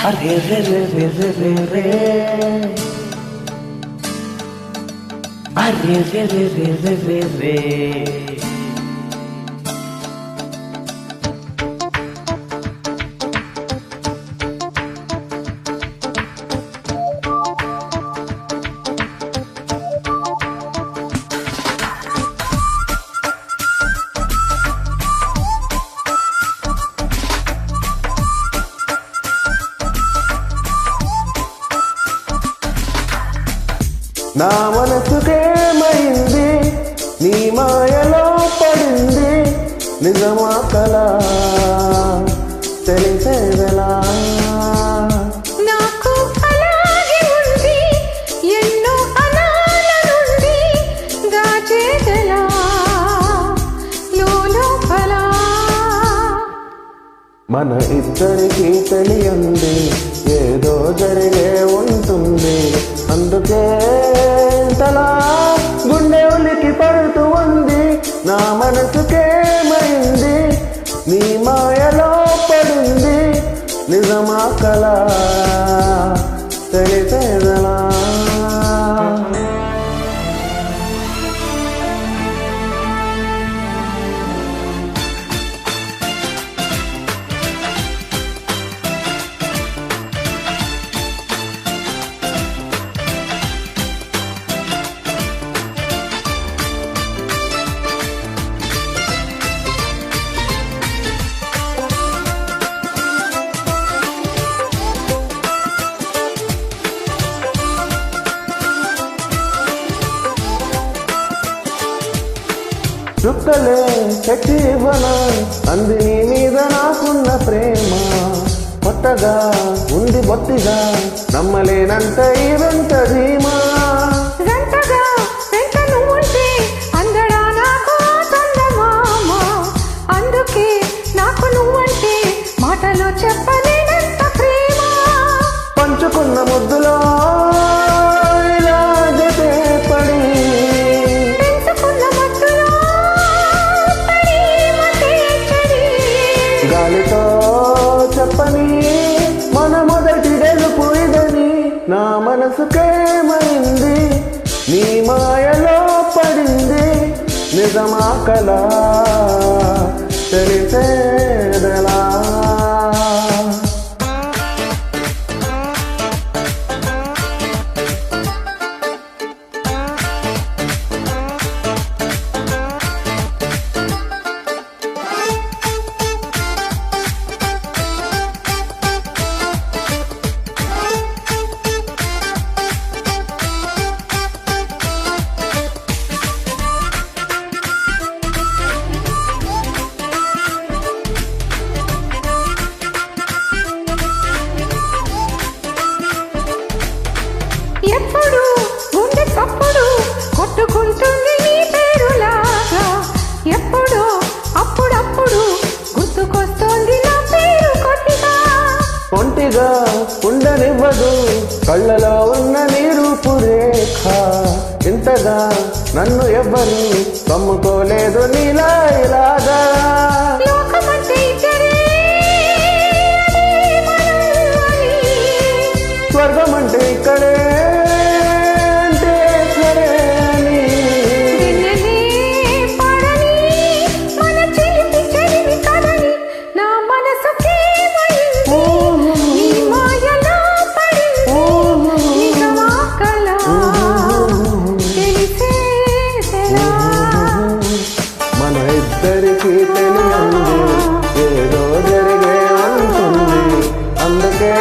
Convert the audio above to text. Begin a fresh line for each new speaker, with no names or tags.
అరే రే రే రే రే రే రే అరే రే రే రే రే రే రే
నా మనసుకేమైంది నీ మాయలో పడింది నిజమా కలా తెలిసేదలా
నాకు అలాగే ఉంది ఎన్నో అనాల నుండి దాచేదలా లోపల
మన ఇద్దరికి తెలియంది ఏదో జరిగే ఉంటుంది అందుకే ఇంతలా గుండె ఉలికి పడుతూ ఉంది నా మనసుకేమైంది నీ మాయలో పడింది నిజమా కలా తెలిసేదలా చుక్కలే పెట్టి ఇవ్వనా అంది నీ మీద నాకున్న ప్రేమ కొత్తగా ఉంది బొత్తిగా నమ్మలేనంత ఇదంత ధీమా
గంటగా వెంట నువ్వుంటే అందడా నాకు చందమామ అందుకే నాకు నువ్వంటే మాటలో చెప్పలేనంత ప్రేమ
పంచుకున్న ముద్దులో ఇలా జతే పడి
పెంచుకున్న మత్తులో
గాలితో చెప్పని మన మొదటి గెలుపు ఇదని నా మనసుకేమైంది నీ మాయలో పడింది నిజమా కలా తెలిసేదలా
ఎప్పుడు గుండె చప్పుడు కొట్టుకుంటుంది నీ పేరులాగా ఎప్పుడు అప్పుడప్పుడు గుర్తుకొస్తోంది నా పేరు కొట్టిగా
ఒంటిగా ఉండనివ్వదు కళ్ళలో ఉన్న నీ రూపురేఖ ఇంతగా నన్ను ఎవ్వరు కమ్ముకోలేదు నీలా ఇలాగా
లోకమంటే ఇద్దరే మనల్ని
స్వర్గం అంటే ఇక్కడే అంటే సరే అని
నిన్ననే పడని మన చిలిపి చెలిమి కదని నా మనసుకేమైంది నీ మాయలో పడింది నిజమా కలా తెలిసేదెలా
మన ఇద్దరికి తెలియంది ఏదో జరిగే ఉంటుంది అందుకే